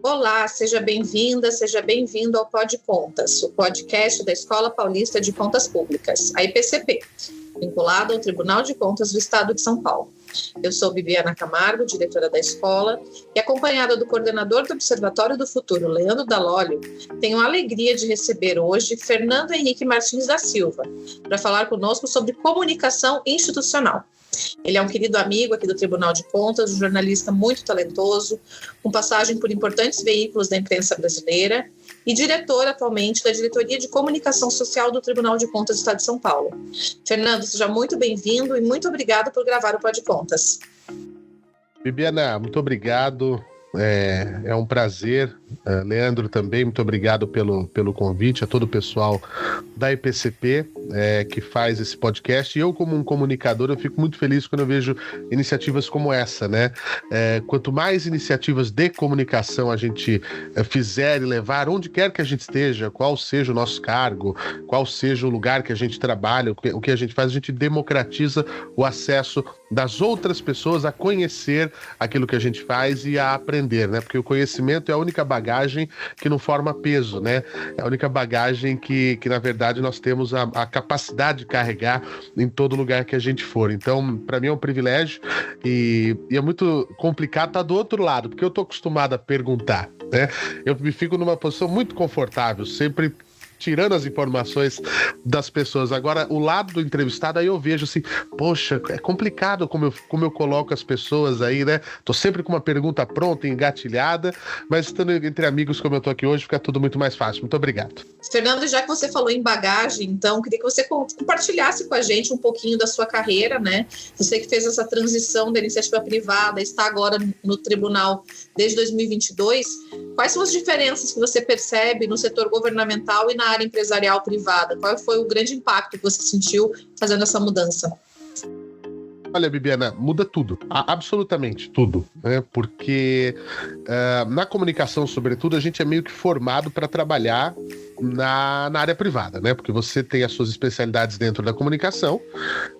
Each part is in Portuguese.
Olá, seja bem-vinda, seja bem-vindo ao Pod Contas, o podcast da Escola Paulista de Contas Públicas, a EPCP, vinculado ao Tribunal de Contas do Estado de São Paulo. Eu sou Bibiana Camargo, diretora da escola, e acompanhada do coordenador do Observatório do Futuro, Leandro Dalólio, tenho a alegria de receber hoje Fernando Henrique Martins da Silva, para falar conosco sobre comunicação institucional. Ele é um querido amigo aqui do Tribunal de Contas, um jornalista muito talentoso, com passagem por importantes veículos da imprensa brasileira e diretor atualmente da Diretoria de Comunicação Social do Tribunal de Contas do Estado de São Paulo. Fernando, seja muito bem-vindo e muito obrigado por gravar o Pod Contas. Bibiana, muito obrigado. É um prazer. Leandro também, muito obrigado pelo convite, a todo o pessoal da EPCP que faz esse podcast. E eu, como um comunicador, eu fico muito feliz quando eu vejo iniciativas como essa, né? Quanto mais iniciativas de comunicação a gente fizer e levar, onde quer que a gente esteja, qual seja o nosso cargo, qual seja o lugar que a gente trabalha, o que a gente faz, a gente democratiza o acesso das outras pessoas a conhecer aquilo que a gente faz e a aprender, né? Porque o conhecimento é a única bagagem que não forma peso, né? É a única bagagem que na verdade, nós temos a capacidade de carregar em todo lugar que a gente for. Então, para mim é um privilégio e é muito complicado estar do outro lado, porque eu tô acostumado a perguntar, né? Eu me fico numa posição muito confortável, sempre tirando as informações das pessoas. Agora, o lado do entrevistado, aí eu vejo assim, poxa, é complicado como eu coloco as pessoas aí, né? Tô sempre com uma pergunta pronta, engatilhada, mas estando entre amigos como eu tô aqui hoje, fica tudo muito mais fácil. Muito obrigado. Fernando, já que você falou em bagagem, então, queria que você compartilhasse com a gente um pouquinho da sua carreira, né? Você que fez essa transição da iniciativa privada, está agora no tribunal desde 2022, quais são as diferenças que você percebe no setor governamental e na área empresarial privada? Qual foi o grande impacto que você sentiu fazendo essa mudança? Olha, Bibiana, muda tudo, absolutamente tudo, né? Porque na comunicação, sobretudo, a gente é meio que formado para trabalhar na área privada, né? Porque você tem as suas especialidades dentro da comunicação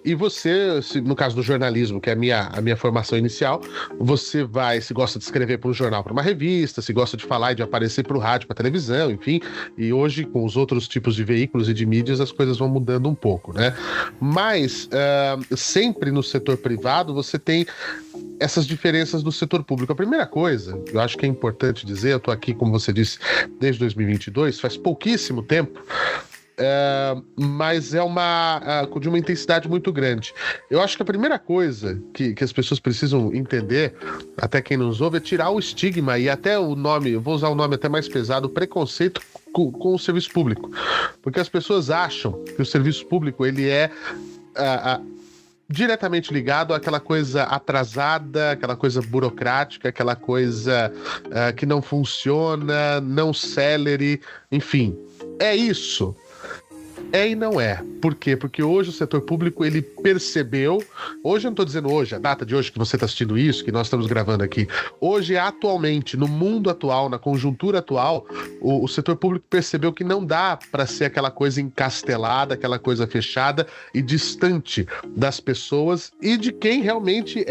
e você, no caso do jornalismo, que é a minha formação inicial, você se gosta de escrever para um jornal, para uma revista, se gosta de falar e de aparecer para o rádio, para a televisão, enfim. E hoje, com os outros tipos de veículos e de mídias, as coisas vão mudando um pouco, né? Mas sempre no setor privado você tem essas diferenças do setor público. A primeira coisa, eu acho que é importante dizer, eu estou aqui, como você disse, desde 2022, faz pouquíssimo tempo, mas é de uma intensidade muito grande. Eu acho que a primeira coisa que as pessoas precisam entender, até quem nos ouve, é tirar o estigma e até o nome, eu vou usar o nome até mais pesado, o preconceito com o serviço público. Porque as pessoas acham que o serviço público ele é diretamente ligado àquela coisa atrasada, aquela coisa burocrática, aquela coisa que não funciona, não célere, enfim. É isso. É e não é. Por quê? Porque hoje o setor público, ele percebeu, hoje eu não estou dizendo hoje, a data de hoje que você está assistindo isso, que nós estamos gravando aqui, hoje, atualmente, no mundo atual, na conjuntura atual, o setor público percebeu que não dá para ser aquela coisa encastelada, aquela coisa fechada e distante das pessoas e de quem realmente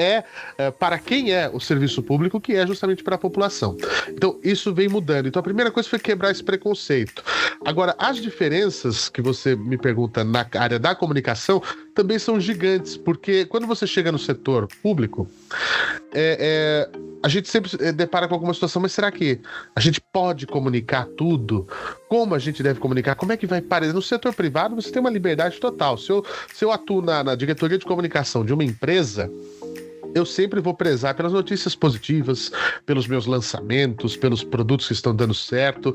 para quem é o serviço público, que é justamente para a população. Então, isso vem mudando. Então, a primeira coisa foi quebrar esse preconceito. Agora, as diferenças que você me pergunta na área da comunicação também são gigantes, porque quando você chega no setor público, a gente sempre depara com alguma situação, mas será que a gente pode comunicar tudo? Como a gente deve comunicar? Como é que vai parecer? No setor privado, você tem uma liberdade total. Se eu atuo na diretoria de comunicação de uma empresa, eu sempre vou prezar pelas notícias positivas, pelos meus lançamentos, pelos produtos que estão dando certo.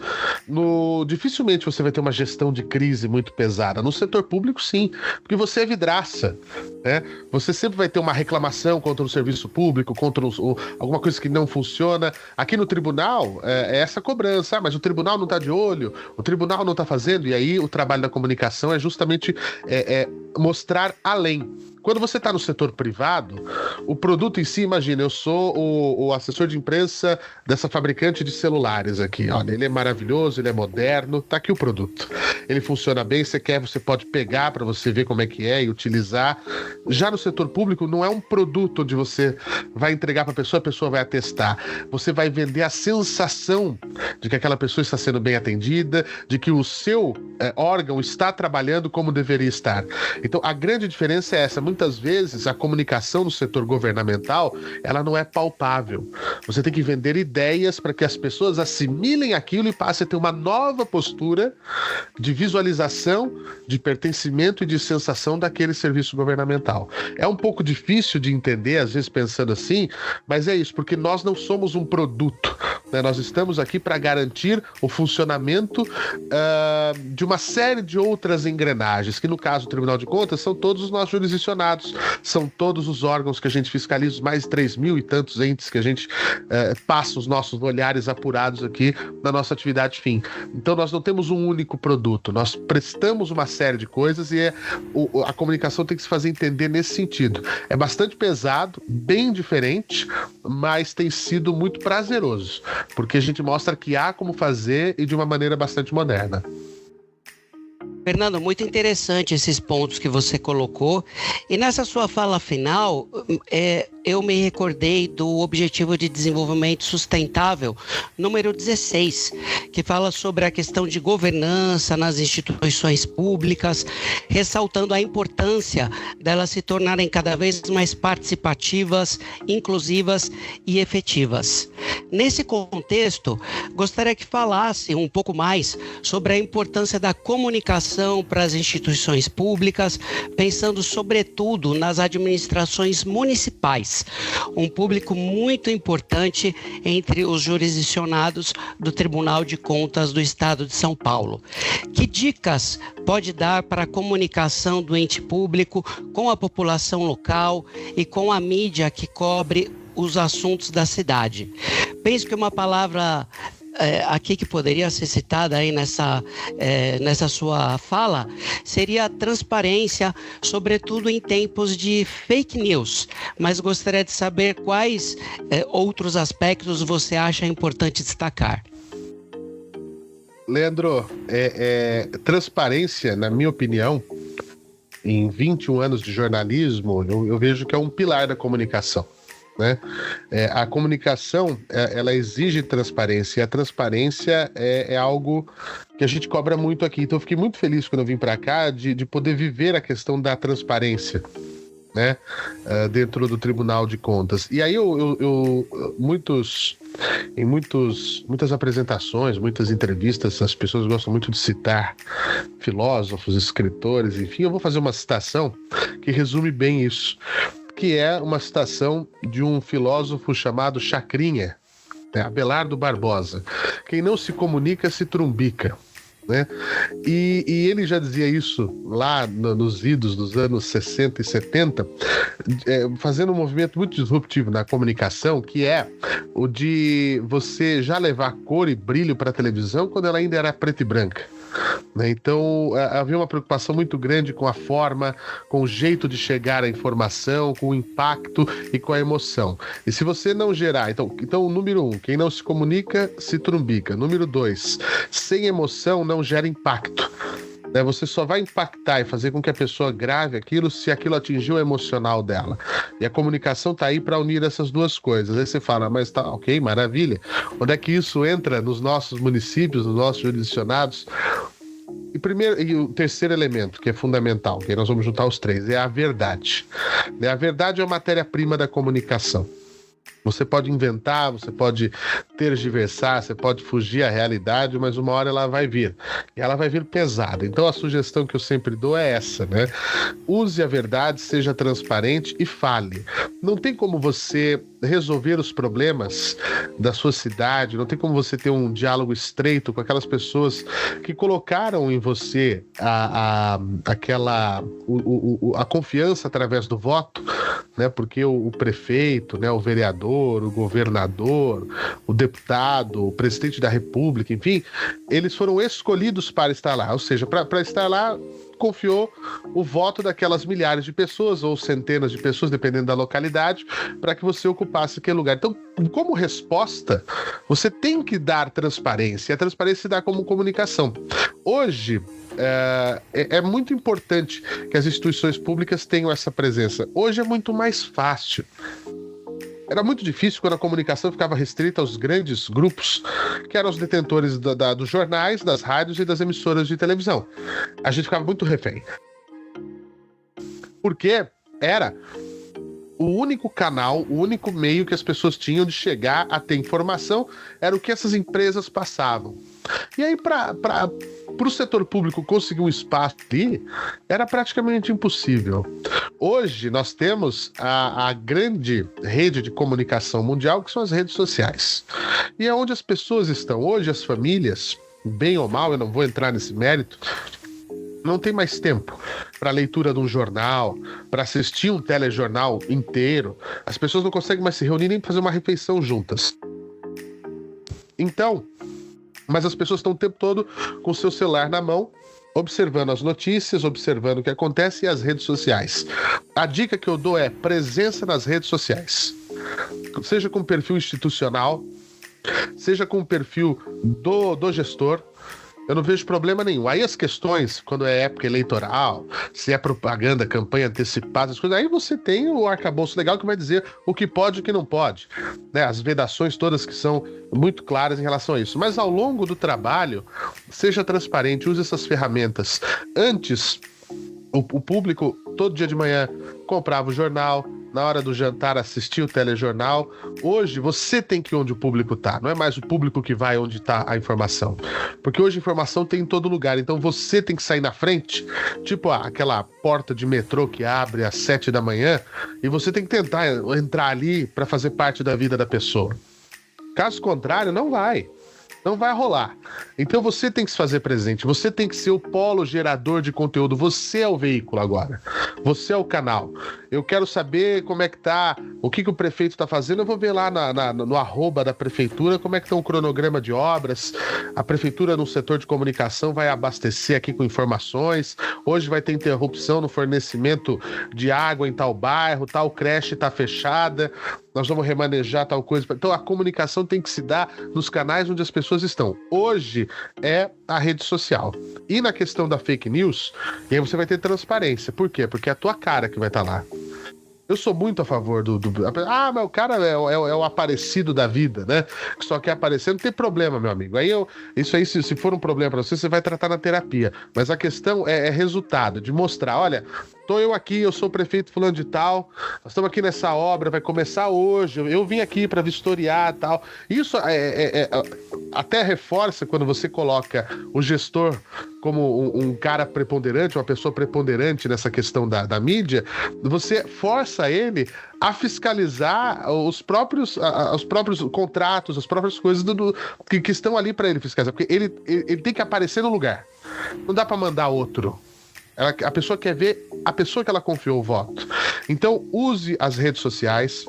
Dificilmente você vai ter uma gestão de crise muito pesada. No setor público, sim, porque você é vidraça, né? Você sempre vai ter uma reclamação contra o serviço público, contra alguma coisa que não funciona. Aqui no tribunal, é essa cobrança, mas o tribunal não está de olho, o tribunal não está fazendo, e aí o trabalho da comunicação é justamente mostrar além. Quando você está no setor privado, o produto em si, imagina, eu sou o assessor de imprensa dessa fabricante de celulares aqui. Olha, ele é maravilhoso, ele é moderno, tá aqui o produto. Ele funciona bem, você pode pegar para você ver como é que é e utilizar. Já no setor público, não é um produto onde você vai entregar para a pessoa vai atestar. Você vai vender a sensação de que aquela pessoa está sendo bem atendida, de que o seu órgão está trabalhando como deveria estar. Então, a grande diferença é essa. Muitas vezes, a comunicação no setor governamental, ela não é palpável. Você tem que vender ideias para que as pessoas assimilem aquilo e passem a ter uma nova postura de visualização, de pertencimento e de sensação daquele serviço governamental. É um pouco difícil de entender, às vezes pensando assim, mas é isso, porque nós não somos um produto, né? Nós estamos aqui para garantir o funcionamento de uma série de outras engrenagens, que no caso do Tribunal de Contas são todos os nossos jurisdicionados, são todos os órgãos que a gente fiscaliza, os mais 3.000 e tantos entes que a gente passa os nossos olhares apurados aqui na nossa atividade fim. Então nós não temos um único produto, nós prestamos uma série de coisas e a comunicação tem que se fazer entender nesse sentido. É bastante pesado, bem diferente, mas tem sido muito prazeroso, porque a gente mostra que há como fazer e de uma maneira bastante moderna. Fernando, muito interessante esses pontos que você colocou. E nessa sua fala final, eu me recordei do Objetivo de Desenvolvimento Sustentável, número 16, que fala sobre a questão de governança nas instituições públicas, ressaltando a importância delas se tornarem cada vez mais participativas, inclusivas e efetivas. Nesse contexto, gostaria que falasse um pouco mais sobre a importância da comunicação para as instituições públicas, pensando sobretudo nas administrações municipais, um público muito importante entre os jurisdicionados do Tribunal de Contas do Estado de São Paulo. Que dicas pode dar para a comunicação do ente público com a população local e com a mídia que cobre os assuntos da cidade? Penso que uma palavra aqui que poderia ser citada aí nessa sua fala seria a transparência, sobretudo em tempos de fake news. Mas gostaria de saber quais outros aspectos você acha importante destacar. Leandro, transparência, na minha opinião, em 21 anos de jornalismo, eu vejo que é um pilar da comunicação, né? A comunicação, ela exige transparência, e a transparência é algo que a gente cobra muito aqui. Então eu fiquei muito feliz quando eu vim para cá de poder viver a questão da transparência, né? Dentro do Tribunal de Contas. E aí muitas apresentações, muitas entrevistas, as pessoas gostam muito de citar filósofos, escritores, enfim, eu vou fazer uma citação que resume bem isso, que é uma citação de um filósofo chamado Chacrinha, Abelardo Barbosa. Quem não se comunica se trumbica, né? E ele já dizia isso lá nos idos dos anos 60 e 70, fazendo um movimento muito disruptivo na comunicação, que é o de você já levar cor e brilho para a televisão quando ela ainda era preta e branca. Então havia uma preocupação muito grande com a forma, com o jeito de chegar à informação, com o impacto e com a emoção. E se você não gerar, então número 1, quem não se comunica se trumbica. Número 2, sem emoção não gera impacto. Você só vai impactar e fazer com que a pessoa grave aquilo se aquilo atingir o emocional dela. E a comunicação está aí para unir essas duas coisas. Aí você fala, mas tá ok, maravilha. Onde é que isso entra nos nossos municípios, nos nossos jurisdicionados? E o terceiro elemento, que é fundamental, que aí nós vamos juntar os três, é a verdade. A verdade é a matéria-prima da comunicação. Você pode inventar, você pode tergiversar, você pode fugir à realidade, mas uma hora ela vai vir. E ela vai vir pesada. Então a sugestão que eu sempre dou é essa, né? Use a verdade, seja transparente e fale. Não tem como você resolver os problemas da sua cidade, não tem como você ter um diálogo estreito com aquelas pessoas que colocaram em você a confiança através do voto, né? Porque o prefeito, né, o vereador, senador, o governador, o deputado, o presidente da República, enfim, eles foram escolhidos para estar lá. Ou seja, para estar lá, confiou o voto daquelas milhares de pessoas ou centenas de pessoas, dependendo da localidade, para que você ocupasse aquele lugar. Então, como resposta, você tem que dar transparência. E a transparência se dá como comunicação. Hoje, é muito importante que as instituições públicas tenham essa presença. Hoje é muito mais fácil. Era muito difícil quando a comunicação ficava restrita aos grandes grupos, que eram os detentores dos jornais, das rádios e das emissoras de televisão. A gente ficava muito refém. Porque era o único canal, o único meio que as pessoas tinham de chegar a ter informação, era o que essas empresas passavam. E aí, para o setor público conseguir um espaço ali, era praticamente impossível. Hoje, nós temos a grande rede de comunicação mundial, que são as redes sociais. E é onde as pessoas estão. Hoje, as famílias, bem ou mal, eu não vou entrar nesse mérito, não tem mais tempo para leitura de um jornal, para assistir um telejornal inteiro. As pessoas não conseguem mais se reunir nem fazer uma refeição juntas. Então, mas as pessoas estão o tempo todo com o seu celular na mão, observando as notícias, observando o que acontece e as redes sociais. A dica que eu dou é presença nas redes sociais. Seja com perfil institucional, seja com o perfil do gestor, eu não vejo problema nenhum. Aí as questões, quando é época eleitoral, se é propaganda, campanha antecipada, as coisas, aí você tem o arcabouço legal que vai dizer o que pode e o que não pode. Né? As vedações todas que são muito claras em relação a isso. Mas ao longo do trabalho, seja transparente, use essas ferramentas. Antes, o público, todo dia de manhã, comprava o jornal, na hora do jantar assistia o telejornal. Hoje você tem que ir onde o público está, não é mais o público que vai onde está a informação. Porque hoje a informação tem em todo lugar, então você tem que sair na frente, tipo aquela porta de metrô que abre às 7 da manhã, e você tem que tentar entrar ali para fazer parte da vida da pessoa. Caso contrário, não vai rolar. Então você tem que se fazer presente, você tem que ser o polo gerador de conteúdo, você é o veículo agora, você é o canal. Eu quero saber como é que tá, o que o prefeito tá fazendo, eu vou ver lá no arroba da prefeitura como é que tá o cronograma de obras, a prefeitura no setor de comunicação vai abastecer aqui com informações, hoje vai ter interrupção no fornecimento de água em tal bairro, tal creche tá fechada, nós vamos remanejar tal coisa. Então a comunicação tem que se dar nos canais onde as pessoas estão. Hoje é a rede social. E na questão da fake news, e aí você vai ter transparência. Por quê? Porque é a tua cara que vai estar lá. Eu sou muito a favor mas o cara é o aparecido da vida, né? Que só quer aparecer, não tem problema, meu amigo. Isso aí, se for um problema pra você vai tratar na terapia. Mas a questão é resultado, de mostrar, olha, tô eu aqui, eu sou o prefeito fulano de tal, nós estamos aqui nessa obra, vai começar hoje, eu vim aqui para vistoriar e tal. Isso até reforça quando você coloca o gestor como um cara preponderante, uma pessoa preponderante nessa questão da mídia, você força ele a fiscalizar os próprios contratos, as próprias coisas que estão ali para ele fiscalizar, porque ele tem que aparecer no lugar. Não dá para mandar outro. A pessoa quer ver a pessoa que ela confiou o voto. Então, use as redes sociais.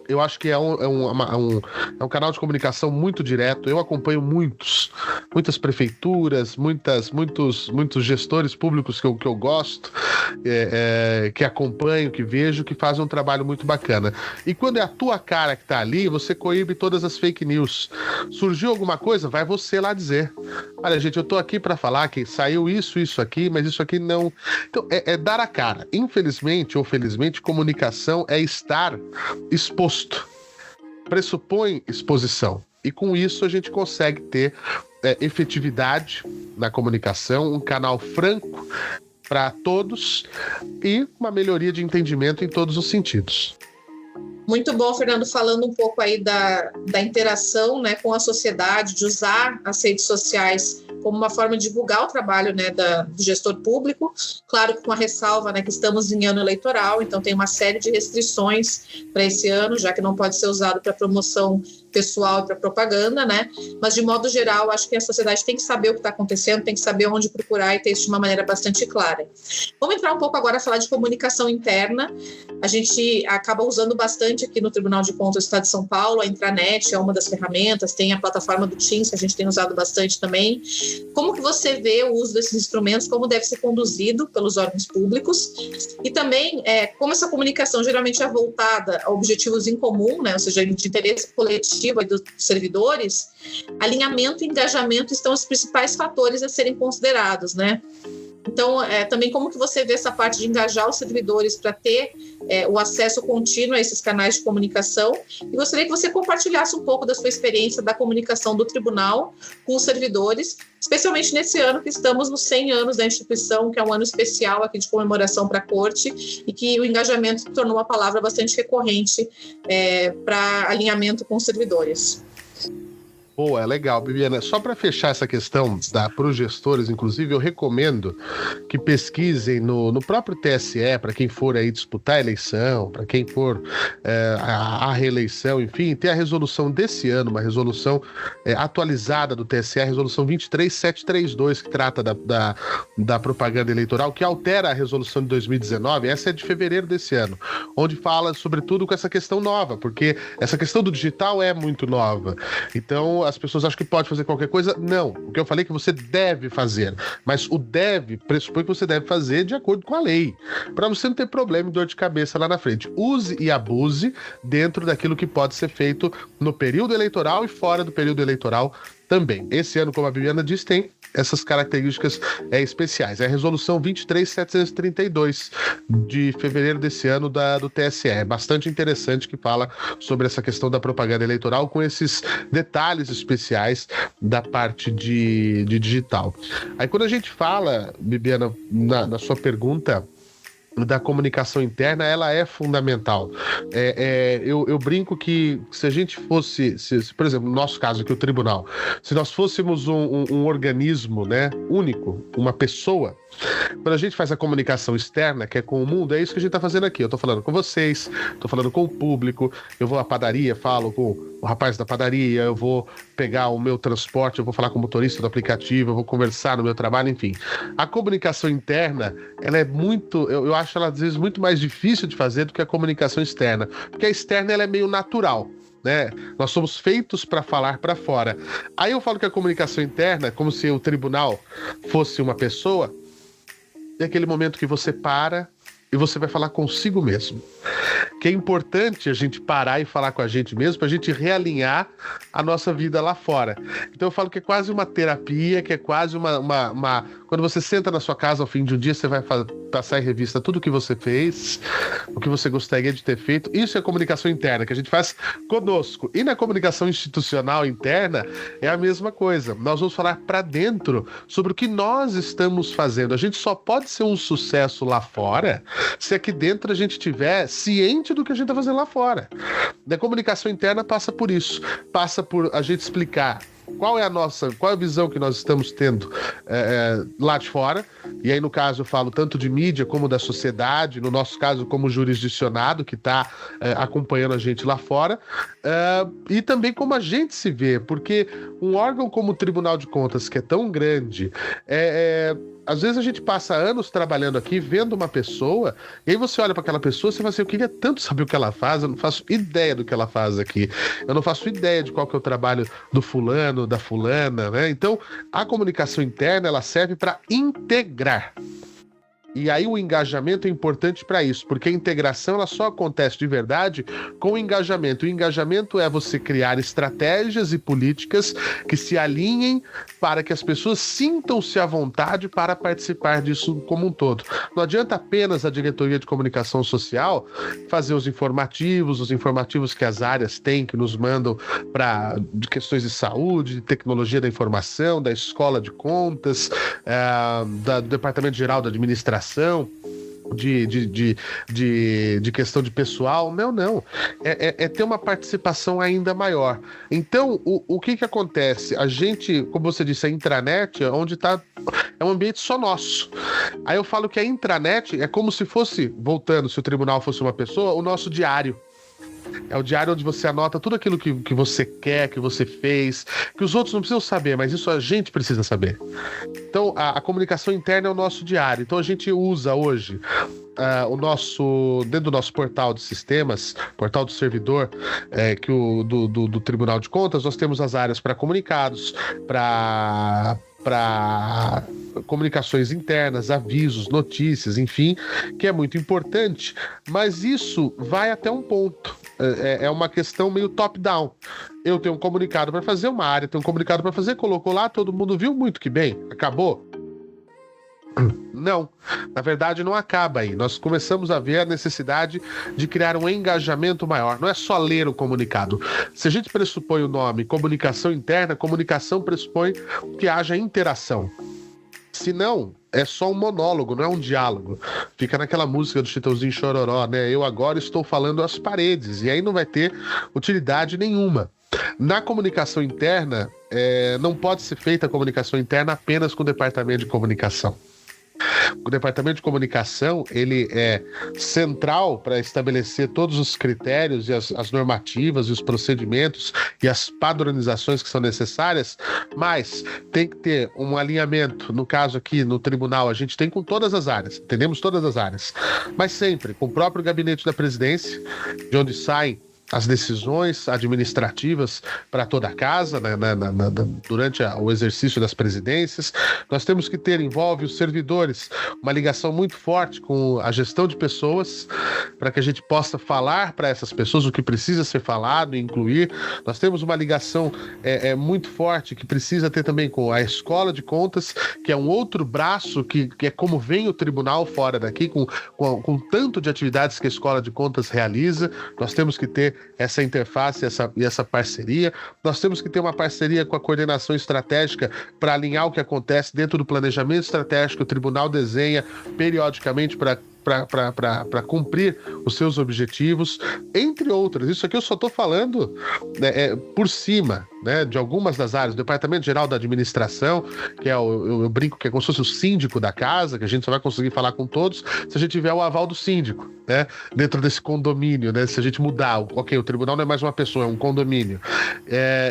Eu acho que é um canal de comunicação muito direto. Eu acompanho muitas prefeituras, muitos gestores públicos que eu gosto, que acompanho, que vejo, que fazem um trabalho muito bacana. E quando é a tua cara que tá ali, você coíbe todas as fake news. Surgiu alguma coisa, vai você lá dizer. Olha, gente, eu tô aqui para falar que saiu isso aqui, mas isso aqui não. Então, é dar a cara. Infelizmente ou felizmente, comunicação é estar exposto. Pressupõe exposição. E com isso a gente consegue ter efetividade na comunicação, um canal franco para todos e uma melhoria de entendimento em todos os sentidos. Muito bom, Fernando, falando um pouco aí da interação, né, com a sociedade, de usar as redes sociais como uma forma de divulgar o trabalho, né, do gestor público, claro, com a ressalva, né, que estamos em ano eleitoral, então tem uma série de restrições para esse ano, já que não pode ser usado para promoção pessoal e para propaganda, né? Mas, de modo geral, acho que a sociedade tem que saber o que está acontecendo, tem que saber onde procurar e ter isso de uma maneira bastante clara. Vamos entrar um pouco agora a falar de comunicação interna. A gente acaba usando bastante aqui no Tribunal de Contas do Estado de São Paulo, a intranet é uma das ferramentas, tem a plataforma do Teams, que a gente tem usado bastante também. Como que você vê o uso desses instrumentos, como deve ser conduzido pelos órgãos públicos? E também, como essa comunicação geralmente é voltada a objetivos em comum, né? Ou seja, de interesse coletivo dos servidores, alinhamento e engajamento estão os principais fatores a serem considerados, né? Então, também como que você vê essa parte de engajar os servidores para ter o acesso contínuo a esses canais de comunicação? E gostaria que você compartilhasse um pouco da sua experiência da comunicação do tribunal com os servidores, especialmente nesse ano que estamos nos 100 anos da instituição, que é um ano especial aqui de comemoração para a Corte, e que o engajamento se tornou uma palavra bastante recorrente para alinhamento com os servidores. Boa, legal, Bibiana. Só para fechar essa questão para os gestores, inclusive, eu recomendo que pesquisem no próprio TSE, para quem for aí disputar a eleição, para quem for a reeleição, enfim, tem a resolução desse ano, uma resolução atualizada do TSE, a resolução 23732, que trata da propaganda eleitoral, que altera a resolução de 2019, essa é de fevereiro desse ano, onde fala, sobretudo, com essa questão nova, porque essa questão do digital é muito nova. Então, as pessoas acham que pode fazer qualquer coisa. Não. O que eu falei é que você deve fazer. Mas o deve pressupõe que você deve fazer de acordo com a lei. Para você não ter problema e dor de cabeça lá na frente. Use e abuse dentro daquilo que pode ser feito no período eleitoral e fora do período eleitoral também. Esse ano, como a Bibiana disse, tem essas características especiais. É a resolução 23732 de fevereiro desse ano do TSE. É bastante interessante, que fala sobre essa questão da propaganda eleitoral com esses detalhes especiais da parte de digital. Aí quando a gente fala, Bibiana, na sua pergunta, da comunicação interna, ela é fundamental. Eu brinco que se a gente fosse, por exemplo, no nosso caso aqui, o tribunal, se nós fôssemos um organismo, né, único, uma pessoa, quando a gente faz a comunicação externa, que é com o mundo, é isso que a gente está fazendo aqui. Eu estou falando com vocês, estou falando com o público, eu vou à padaria, falo com o rapaz da padaria, eu vou pegar o meu transporte, eu vou falar com o motorista do aplicativo, eu vou conversar no meu trabalho, enfim. A comunicação interna, ela é muito, eu acho ela às vezes muito mais difícil de fazer do que a comunicação externa, porque a externa ela é meio natural, né? Nós somos feitos para falar para fora. Aí eu falo que a comunicação interna é como se o tribunal fosse uma pessoa, é aquele momento que você para e você vai falar consigo mesmo. Que é importante a gente parar e falar com a gente mesmo para a gente realinhar a nossa vida lá fora. Então eu falo que é quase uma terapia, que é quase uma... Quando você senta na sua casa ao fim de um dia, você vai passar em revista tudo o que você fez, o que você gostaria de ter feito. Isso é comunicação interna, que a gente faz conosco. E na comunicação institucional interna é a mesma coisa. Nós vamos falar para dentro sobre o que nós estamos fazendo. A gente só pode ser um sucesso lá fora se aqui dentro a gente estiver ciente do que a gente está fazendo lá fora. A comunicação interna passa por isso. Passa por a gente explicar qual é a visão que nós estamos tendo lá de fora, e aí no caso eu falo tanto de mídia como da sociedade, no nosso caso como jurisdicionado que está acompanhando a gente lá fora, e também como a gente se vê, porque um órgão como o Tribunal de Contas, que é tão grande, às vezes a gente passa anos trabalhando aqui, vendo uma pessoa, e aí você olha para aquela pessoa e você fala assim, eu queria tanto saber o que ela faz, eu não faço ideia do que ela faz aqui, eu não faço ideia de qual que é o trabalho do fulano, da fulana, né? Então, a comunicação interna, ela serve para integrar. E aí o engajamento é importante para isso, porque a integração ela só acontece de verdade com o engajamento. O engajamento é você criar estratégias e políticas que se alinhem para que as pessoas sintam-se à vontade para participar disso como um todo. Não adianta apenas a diretoria de comunicação social fazer os informativos que as áreas têm, que nos mandam de questões de saúde, de tecnologia da informação, da escola de contas, do Departamento Geral da Administração, de questão de pessoal. Não. É ter uma participação ainda maior. Então, o que acontece? A gente, como você disse, a intranet, é um ambiente só nosso. Aí eu falo que a intranet é como se fosse, voltando, se o tribunal fosse uma pessoa, o nosso diário. É o diário onde você anota tudo aquilo que você quer, que você fez, que os outros não precisam saber, mas isso a gente precisa saber. Então, a comunicação interna é o nosso diário. Então, a gente usa hoje dentro do nosso portal de sistemas, portal do servidor, do Tribunal de Contas, nós temos as áreas para comunicados, para comunicações internas, avisos, notícias, enfim, que é muito importante, mas isso vai até um ponto. É uma questão meio top-down. Eu tenho um comunicado para fazer, uma área tem um comunicado para fazer, colocou lá, todo mundo viu, muito que bem, acabou. Não, na verdade não acaba aí. Nós começamos a ver a necessidade de criar um engajamento maior. Não é só ler o comunicado. Se a gente pressupõe o nome comunicação interna, comunicação pressupõe que haja interação. Se não, é só um monólogo, não é um diálogo. Fica naquela música do Chitãozinho Chororó, né? Eu agora estou falando às paredes, e aí não vai ter utilidade nenhuma. Na comunicação interna, não pode ser feita a comunicação interna apenas com o departamento de comunicação. O departamento de comunicação, ele é central para estabelecer todos os critérios e as normativas e os procedimentos e as padronizações que são necessárias, mas tem que ter um alinhamento. No caso aqui no tribunal, a gente tem com todas as áreas, entendemos todas as áreas, mas sempre com o próprio gabinete da presidência, de onde saem as decisões administrativas para toda a casa, durante o exercício das presidências. Nós temos que envolve os servidores, uma ligação muito forte com a gestão de pessoas, para que a gente possa falar para essas pessoas o que precisa ser falado e incluir. Nós temos uma ligação muito forte que precisa ter também com a escola de contas, que é um outro braço que é como vem o tribunal fora daqui, com tanto de atividades que a escola de contas realiza. Nós temos que ter essa interface e essa parceria. Nós temos que ter uma parceria com a coordenação estratégica para alinhar o que acontece dentro do planejamento estratégico que o tribunal desenha periodicamente para cumprir os seus objetivos, entre outras. Isso aqui eu só estou falando por cima, né, de algumas das áreas. O Departamento Geral da Administração, que eu brinco que é como se fosse o síndico da casa, que a gente só vai conseguir falar com todos se a gente tiver o aval do síndico, né, dentro desse condomínio, né, se a gente mudar. Ok, o tribunal não é mais uma pessoa, é um condomínio.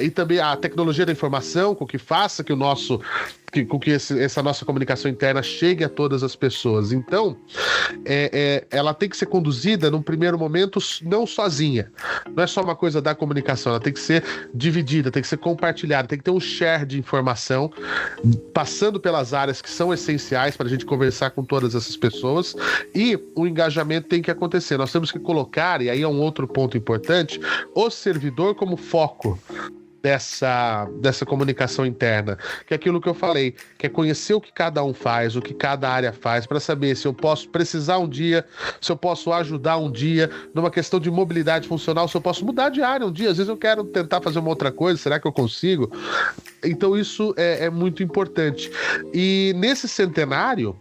E também a tecnologia da informação, com que faça que essa nossa comunicação interna chegue a todas as pessoas. Então, ela tem que ser conduzida num primeiro momento não sozinha. Não é só uma coisa da comunicação, ela tem que ser dividida, tem que ser compartilhada, tem que ter um share de informação, passando pelas áreas que são essenciais para a gente conversar com todas essas pessoas, e o engajamento tem que acontecer. Nós temos que colocar, e aí é um outro ponto importante, o servidor como foco dessa comunicação interna, que é aquilo que eu falei, que é conhecer o que cada um faz, o que cada área faz, para saber se eu posso precisar um dia, se eu posso ajudar um dia, numa questão de mobilidade funcional, se eu posso mudar de área um dia, às vezes eu quero tentar fazer uma outra coisa, será que eu consigo? Então isso é muito importante. E nesse centenário,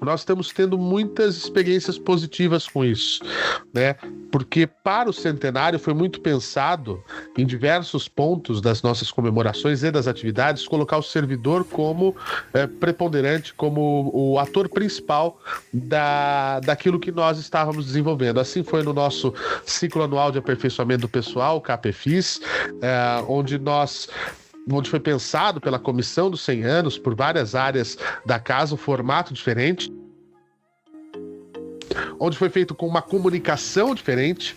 nós estamos tendo muitas experiências positivas com isso, né? Porque para o centenário foi muito pensado, em diversos pontos das nossas comemorações e das atividades, colocar o servidor como preponderante, como o ator principal daquilo que nós estávamos desenvolvendo. Assim foi no nosso ciclo anual de aperfeiçoamento do pessoal, o CAPEFIS, onde foi pensado pela Comissão dos 100 anos, por várias áreas da casa, um formato diferente, onde foi feito com uma comunicação diferente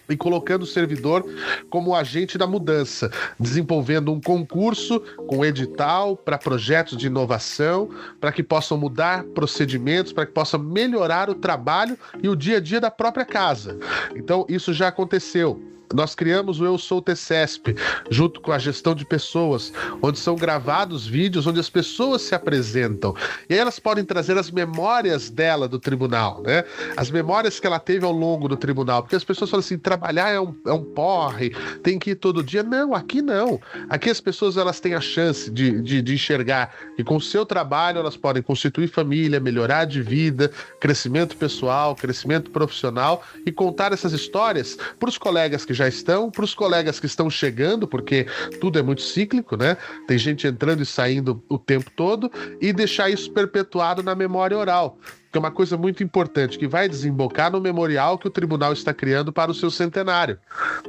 e colocando o servidor como agente da mudança, desenvolvendo um concurso com edital para projetos de inovação, para que possam mudar procedimentos, para que possam melhorar o trabalho e o dia a dia da própria casa. Então, isso já aconteceu. Nós criamos o Eu Sou TCESP, junto com a gestão de pessoas, onde são gravados vídeos onde as pessoas se apresentam. E aí elas podem trazer as memórias dela do tribunal, né? As memórias que ela teve ao longo do tribunal. Porque as pessoas falam assim, trabalhar é um porre, tem que ir todo dia. Não, aqui não. Aqui as pessoas elas têm a chance de enxergar que com o seu trabalho elas podem constituir família, melhorar de vida, crescimento pessoal, crescimento profissional e contar essas histórias para os colegas que já já estão, para os colegas que estão chegando, porque tudo é muito cíclico, né? Tem gente entrando e saindo o tempo todo, e deixar isso perpetuado na memória oral, que é uma coisa muito importante, que vai desembocar no memorial que o tribunal está criando para o seu centenário,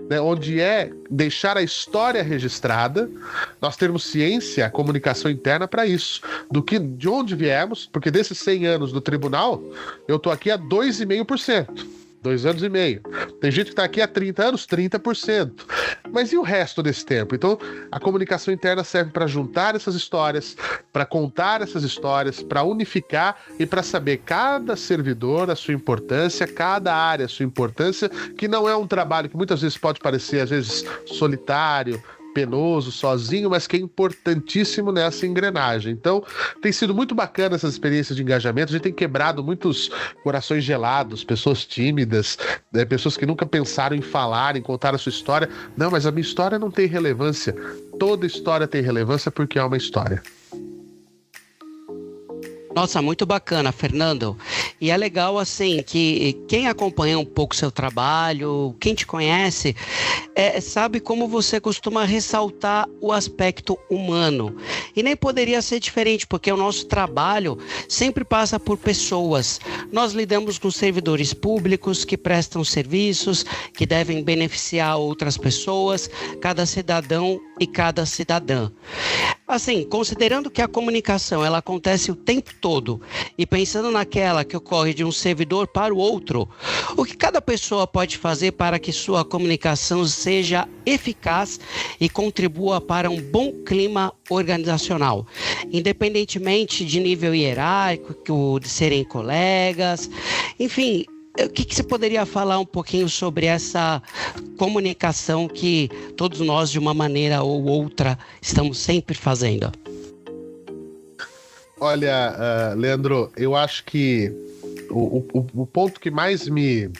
né? Onde é deixar a história registrada, nós termos ciência, comunicação interna para isso, de onde viemos, porque desses 100 anos do tribunal, eu estou aqui há 2,5%. 2 anos e meio. Tem gente que está aqui há 30 anos, 30%. Mas e o resto desse tempo? Então, a comunicação interna serve para juntar essas histórias, para contar essas histórias, para unificar e para saber cada servidor a sua importância, cada área a sua importância, que não é um trabalho que muitas vezes pode parecer, às vezes, solitário, penoso, sozinho, mas que é importantíssimo nessa engrenagem. Então, tem sido muito bacana essas experiências de engajamento. A gente tem quebrado muitos corações gelados, pessoas tímidas, né, pessoas que nunca pensaram em falar, em contar a sua história. Não, mas a minha história não tem relevância. Toda história tem relevância porque é uma história. Nossa, muito bacana, Fernando. E é legal, assim, que quem acompanha um pouco seu trabalho, quem te conhece, sabe como você costuma ressaltar o aspecto humano. E nem poderia ser diferente, porque o nosso trabalho sempre passa por pessoas. Nós lidamos com servidores públicos que prestam serviços, que devem beneficiar outras pessoas, cada cidadão e cada cidadã. Assim, considerando que a comunicação ela acontece o tempo todo e pensando naquela que ocorre de um servidor para o outro, o que cada pessoa pode fazer para que sua comunicação seja eficaz e contribua para um bom clima organizacional, independentemente de nível hierárquico, de serem colegas, enfim. O que você poderia falar um pouquinho sobre essa comunicação que todos nós, de uma maneira ou outra, estamos sempre fazendo? Olha, Leandro, eu acho que o ponto que mais me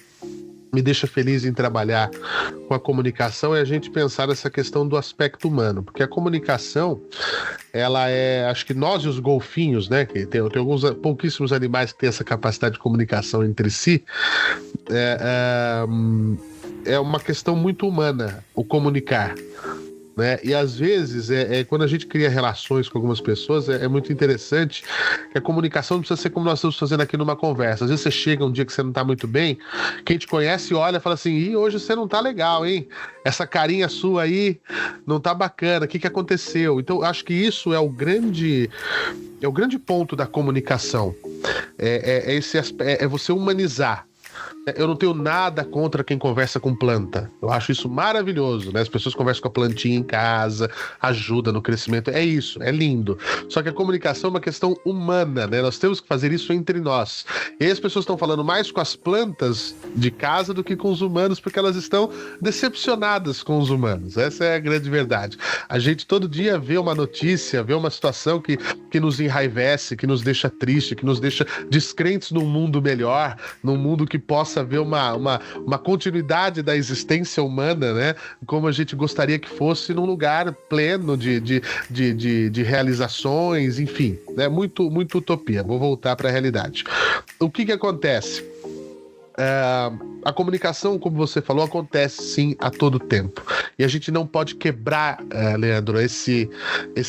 deixa feliz em trabalhar com a comunicação é a gente pensar nessa questão do aspecto humano, porque a comunicação, ela acho que nós e os golfinhos, né, que tem pouquíssimos animais que têm essa capacidade de comunicação entre si, é uma questão muito humana, o comunicar. Né? E às vezes, quando a gente cria relações com algumas pessoas, é muito interessante que a comunicação não precisa ser como nós estamos fazendo aqui numa conversa. Às vezes você chega um dia que você não tá muito bem, quem te conhece olha e fala assim: ih, hoje você não tá legal, hein? Essa carinha sua aí não tá bacana, o que aconteceu? Então, acho que isso é o grande ponto da comunicação. É você humanizar. Eu não tenho nada contra quem conversa com planta. Eu acho isso maravilhoso, né? As pessoas conversam com a plantinha em casa, ajuda no crescimento. É isso, é lindo. Só que a comunicação é uma questão humana, né? Nós temos que fazer isso entre nós. E aí as pessoas estão falando mais com as plantas de casa do que com os humanos, porque elas estão decepcionadas com os humanos. Essa é a grande verdade. A gente todo dia vê uma notícia, vê uma situação que nos enraivece, que nos deixa triste, que nos deixa descrentes num mundo melhor, num mundo que possa haver uma continuidade da existência humana, né? Como a gente gostaria que fosse num lugar pleno de realizações, enfim, né? Muito utopia. Vou voltar para a realidade. O que acontece? A comunicação, como você falou, acontece sim a todo tempo. E a gente não pode quebrar, Leandro, esse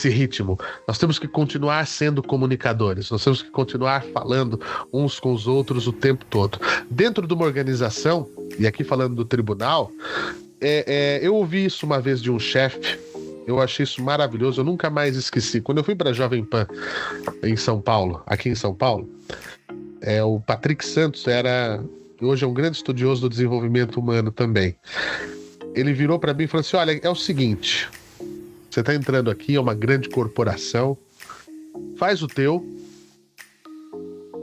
ritmo. Nós temos que continuar sendo comunicadores. Nós temos que continuar falando uns com os outros o tempo todo. Dentro de uma organização, e aqui falando do tribunal, eu ouvi isso uma vez de um chefe. Eu achei isso maravilhoso, eu nunca mais esqueci. Quando eu fui para a Jovem Pan aqui em São Paulo, o Patrick Santos hoje é um grande estudioso do desenvolvimento humano também. Ele virou para mim e falou assim: olha, é o seguinte, você está entrando aqui, é uma grande corporação, faz o teu,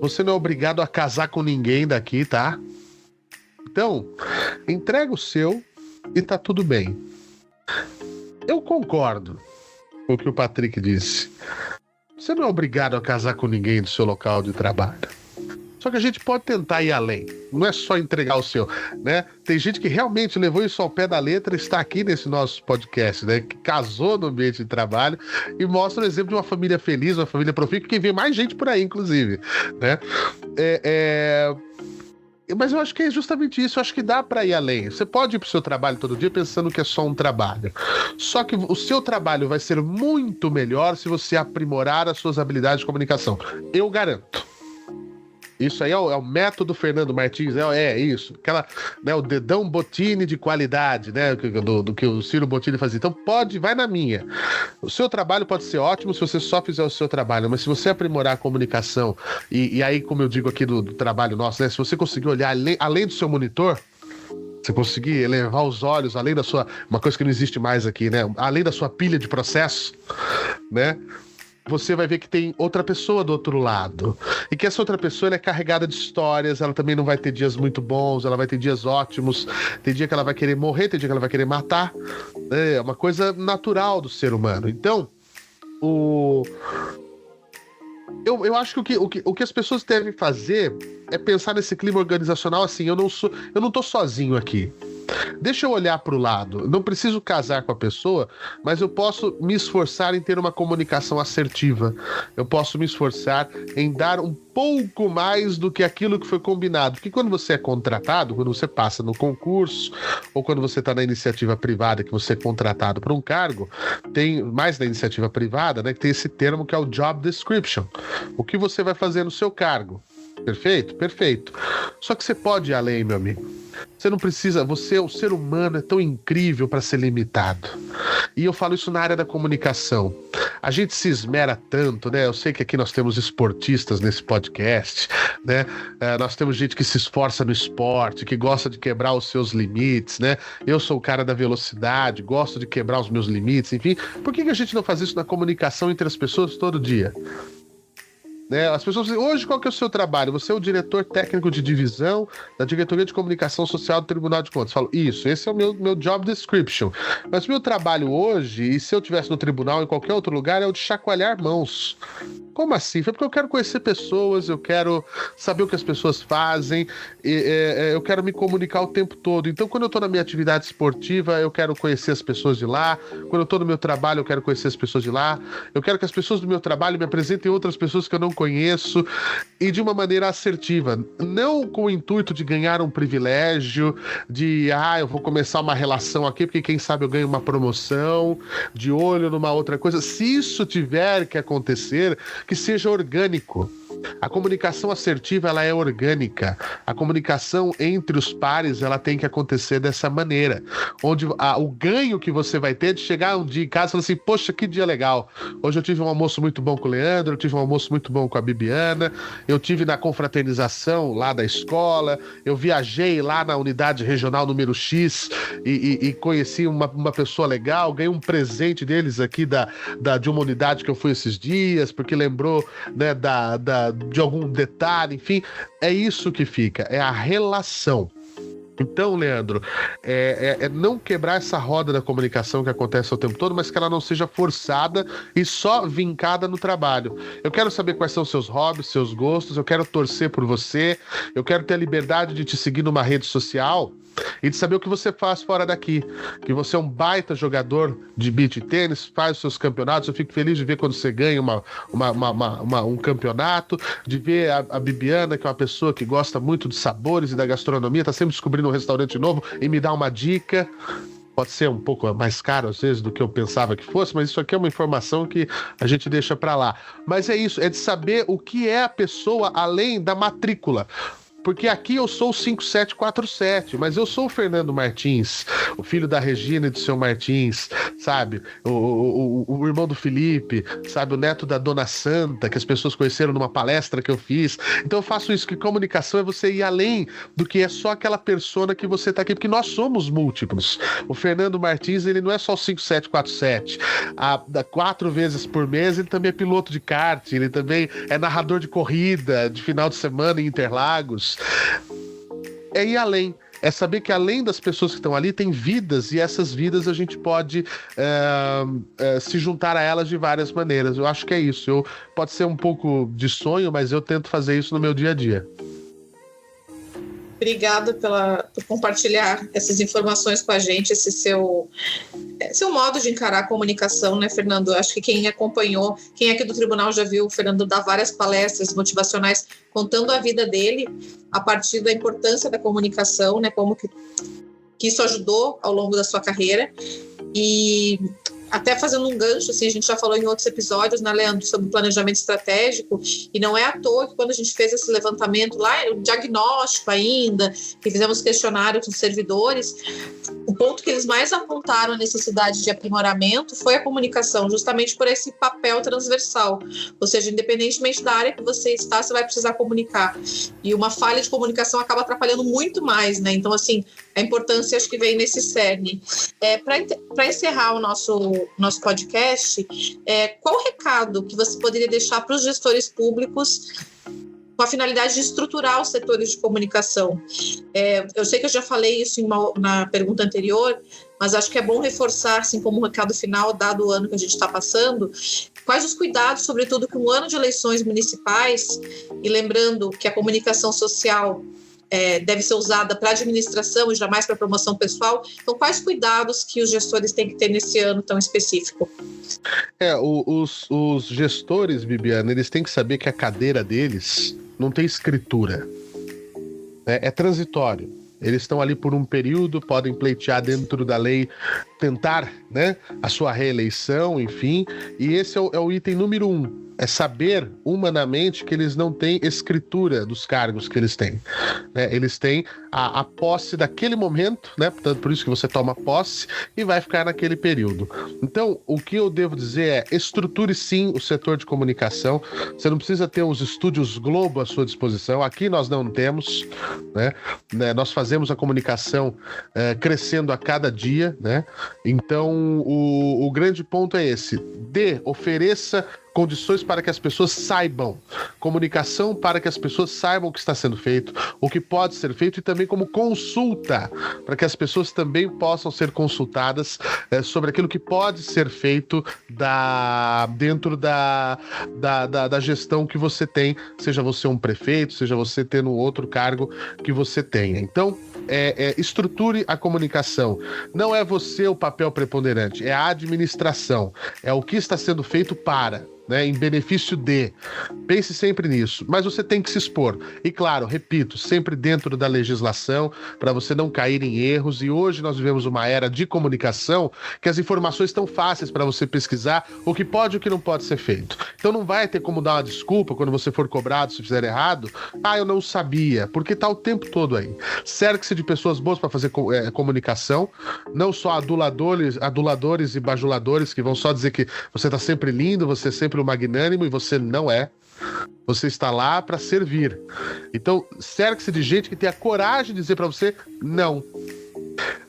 você não é obrigado a casar com ninguém daqui, tá? Então, entrega o seu e tá tudo bem. Eu concordo com o que o Patrick disse. Você não é obrigado a casar com ninguém do seu local de trabalho. Só que a gente pode tentar ir além. Não é só entregar o seu, né? Tem gente que realmente levou isso ao pé da letra e está aqui nesse nosso podcast, né? Que casou no ambiente de trabalho e mostra o exemplo de uma família feliz, uma família profícua, que vê mais gente por aí, inclusive, né? Mas eu acho que é justamente isso, eu acho que dá para ir além. Você pode ir pro seu trabalho todo dia pensando que é só um trabalho. Só que o seu trabalho vai ser muito melhor se você aprimorar as suas habilidades de comunicação. Eu garanto. Isso aí é o método Fernando Martins, é isso. Né, o dedão Bottini de qualidade, né? Do que o Ciro Bottini fazia. Então vai na minha. O seu trabalho pode ser ótimo se você só fizer o seu trabalho, mas se você aprimorar a comunicação, e aí, como eu digo aqui do trabalho nosso, né? Se você conseguir olhar além do seu monitor, você conseguir elevar os olhos, além da sua... Uma coisa que não existe mais aqui, né? Além da sua pilha de processo, né? Você vai ver que tem outra pessoa do outro lado. E que essa outra pessoa ela é carregada de histórias, ela também não vai ter dias muito bons, ela vai ter dias ótimos, tem dia que ela vai querer morrer, tem dia que ela vai querer matar. É uma coisa natural do ser humano. Então, eu acho que o que as pessoas devem fazer é pensar nesse clima organizacional assim, eu não tô sozinho aqui. Deixa eu olhar para o lado. Não preciso casar com a pessoa, mas eu posso me esforçar em ter uma comunicação assertiva. Eu posso me esforçar em dar um pouco mais do que aquilo que foi combinado. Porque quando você é contratado, quando você passa no concurso, ou quando você está na iniciativa privada, que você é contratado para um cargo, tem mais na iniciativa privada, né, que tem esse termo que é o job description. O que você vai fazer no seu cargo. Perfeito? Perfeito. Só que você pode ir além, meu amigo. Você não precisa, o ser humano é tão incrível para ser limitado. E eu falo isso na área da comunicação. A gente se esmera tanto, né? Eu sei que aqui nós temos esportistas nesse podcast, né? Nós temos gente que se esforça no esporte, que gosta de quebrar os seus limites, né? Eu sou o cara da velocidade, gosto de quebrar os meus limites, enfim. Por que a gente não faz isso na comunicação entre as pessoas todo dia? Né? As pessoas dizem, hoje qual que é o seu trabalho? Você é o diretor técnico de divisão da Diretoria de Comunicação Social do Tribunal de Contas. Eu falo, isso, esse é o meu job description. Mas o meu trabalho hoje, e se eu estivesse no tribunal ou em qualquer outro lugar, é o de chacoalhar mãos. Como assim? Foi porque eu quero conhecer pessoas, eu quero saber o que as pessoas fazem, eu quero me comunicar o tempo todo. Então, quando eu estou na minha atividade esportiva, eu quero conhecer as pessoas de lá. Quando eu estou no meu trabalho, eu quero conhecer as pessoas de lá. Eu quero que as pessoas do meu trabalho me apresentem outras pessoas que eu não conheço e de uma maneira assertiva. Não com o intuito de ganhar um privilégio, de, eu vou começar uma relação aqui, porque quem sabe eu ganho uma promoção, de olho numa outra coisa. Se isso tiver que acontecer, que seja orgânico. A comunicação assertiva, ela é orgânica. A comunicação entre os pares, ela tem que acontecer dessa maneira, onde o ganho que você vai ter de chegar um dia em casa e falar assim, poxa, que dia legal. Hoje eu tive um almoço muito bom com o Leandro, eu tive um almoço muito bom com a Bibiana, eu tive na confraternização lá da escola, eu viajei lá na unidade regional número X e conheci uma pessoa legal, ganhei um presente deles aqui de uma unidade que eu fui esses dias, porque lembrou, né, de algum detalhe, enfim, é isso que fica, é a relação. Então, Leandro, é não quebrar essa roda da comunicação que acontece o tempo todo, mas que ela não seja forçada e só vincada no trabalho. Eu quero saber quais são seus hobbies, seus gostos, eu quero torcer por você, eu quero ter a liberdade de te seguir numa rede social e de saber o que você faz fora daqui, que você é um baita jogador de beach tênis, faz os seus campeonatos, eu fico feliz de ver quando você ganha um campeonato, de ver a Bibiana, que é uma pessoa que gosta muito de sabores e da gastronomia, tá sempre descobrindo um restaurante novo e me dá uma dica. Pode ser um pouco mais caro às vezes do que eu pensava que fosse, mas isso aqui é uma informação que a gente deixa pra lá. Mas é isso, é de saber o que é a pessoa além da matrícula. Porque aqui eu sou o 5747, mas eu sou o Fernando Martins, o filho da Regina e do seu Martins, sabe? O irmão do Felipe, sabe? O neto da Dona Santa, que as pessoas conheceram numa palestra que eu fiz. Então eu faço isso, que comunicação é você ir além do que é só aquela persona que você tá aqui, porque nós somos múltiplos. O Fernando Martins, ele não é só o 5747. 4 vezes por mês ele também é piloto de kart, ele também é narrador de corrida, de final de semana em Interlagos. É ir além, é saber que além das pessoas que estão ali tem vidas, e essas vidas a gente pode se juntar a elas de várias maneiras. Eu acho que é isso, pode ser um pouco de sonho, mas eu tento fazer isso no meu dia a dia. Obrigada por compartilhar essas informações com a gente, esse seu modo de encarar a comunicação, né, Fernando? Acho que quem acompanhou, quem aqui do tribunal já viu o Fernando dar várias palestras motivacionais contando a vida dele a partir da importância da comunicação, né, como que isso ajudou ao longo da sua carreira. E até fazendo um gancho, assim, a gente já falou em outros episódios, né, Leandro, sobre planejamento estratégico, e não é à toa que quando a gente fez esse levantamento lá, o diagnóstico ainda, que fizemos questionário com os servidores, o ponto que eles mais apontaram a necessidade de aprimoramento foi a comunicação, justamente por esse papel transversal, ou seja, independentemente da área que você está, você vai precisar comunicar, e uma falha de comunicação acaba atrapalhando muito mais, né, então, assim, a importância acho que vem nesse cerne. Para encerrar o nosso podcast, qual o recado que você poderia deixar para os gestores públicos com a finalidade de estruturar os setores de comunicação? Eu sei que eu já falei isso na pergunta anterior, mas acho que é bom reforçar, assim como um recado final, dado o ano que a gente está passando, quais os cuidados, sobretudo que um ano de eleições municipais, e lembrando que a comunicação social deve ser usada para administração e jamais para promoção pessoal. Então, quais cuidados que os gestores têm que ter nesse ano tão específico? Os gestores, Bibiana, eles têm que saber que a cadeira deles não tem escritura. É transitório. Eles estão ali por um período, podem pleitear dentro da lei, tentar, né, a sua reeleição, enfim. E esse é o item número 1. É saber humanamente que eles não têm escritura dos cargos que eles têm. Né? Eles têm a posse daquele momento, né? Portanto, por isso que você toma posse e vai ficar naquele período. Então, o que eu devo dizer é, estruture sim o setor de comunicação. Você não precisa ter os estúdios Globo à sua disposição. Aqui nós não temos, né? Nós fazemos a comunicação crescendo a cada dia, né? Então, o grande ponto é esse. Ofereça condições para que as pessoas saibam, comunicação para que as pessoas saibam o que está sendo feito, o que pode ser feito, e também como consulta, para que as pessoas também possam ser consultadas sobre aquilo que pode ser feito dentro da gestão que você tem, seja você um prefeito, seja você tendo outro cargo que você tenha. Então, estruture a comunicação. Não é você o papel preponderante, é a administração, é o que está sendo feito para, né, em benefício de. Pense sempre nisso, mas você tem que se expor. E claro, repito, sempre dentro da legislação, para você não cair em erros. E hoje nós vivemos uma era de comunicação que as informações estão fáceis para você pesquisar o que pode e o que não pode ser feito. Então não vai ter como dar uma desculpa quando você for cobrado se fizer errado. Eu não sabia, porque está o tempo todo aí. Cerque-se de pessoas boas para fazer comunicação, não só aduladores e bajuladores que vão só dizer que você está sempre lindo, você é sempre o magnânimo, e você não é. Você está lá para servir. Então, cerque-se de gente que tenha a coragem de dizer para você não.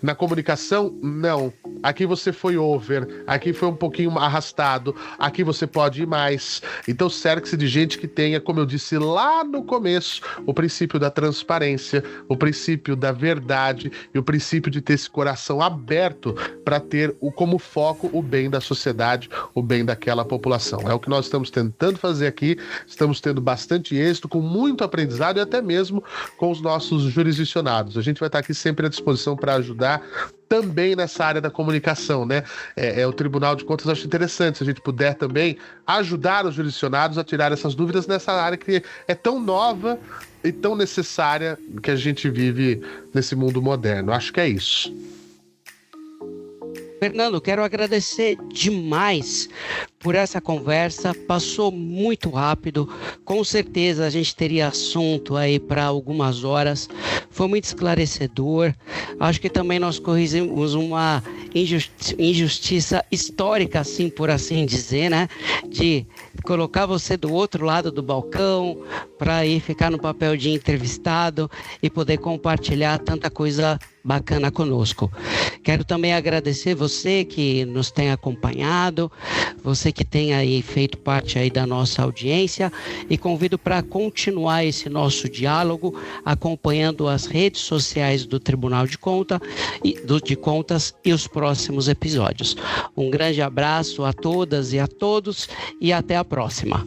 Na comunicação, não. Aqui você foi over, aqui foi um pouquinho arrastado, aqui você pode ir mais. Então cerque-se de gente que tenha, como eu disse lá no começo, o princípio da transparência, o princípio da verdade e o princípio de ter esse coração aberto para ter como foco o bem da sociedade, o bem daquela população. É o que nós estamos tentando fazer aqui, estamos tendo bastante êxito, com muito aprendizado e até mesmo com os nossos jurisdicionados. A gente vai estar aqui sempre à disposição para ajudar também nessa área da comunicação, né? O Tribunal de Contas, acho interessante se a gente puder também ajudar os jurisdicionados a tirar essas dúvidas nessa área que é tão nova e tão necessária que a gente vive nesse mundo moderno. Acho que é isso. Fernando, quero agradecer demais por essa conversa, passou muito rápido, com certeza a gente teria assunto aí para algumas horas, foi muito esclarecedor, acho que também nós corrigimos uma injustiça histórica, assim, por assim dizer, né, de colocar você do outro lado do balcão para ir ficar no papel de entrevistado e poder compartilhar tanta coisa bacana conosco. Quero também agradecer você que nos tem acompanhado, você que tem aí feito parte aí da nossa audiência, e convido para continuar esse nosso diálogo acompanhando as redes sociais do Tribunal de Contas e os próximos episódios. Um grande abraço a todas e a todos e até a próxima.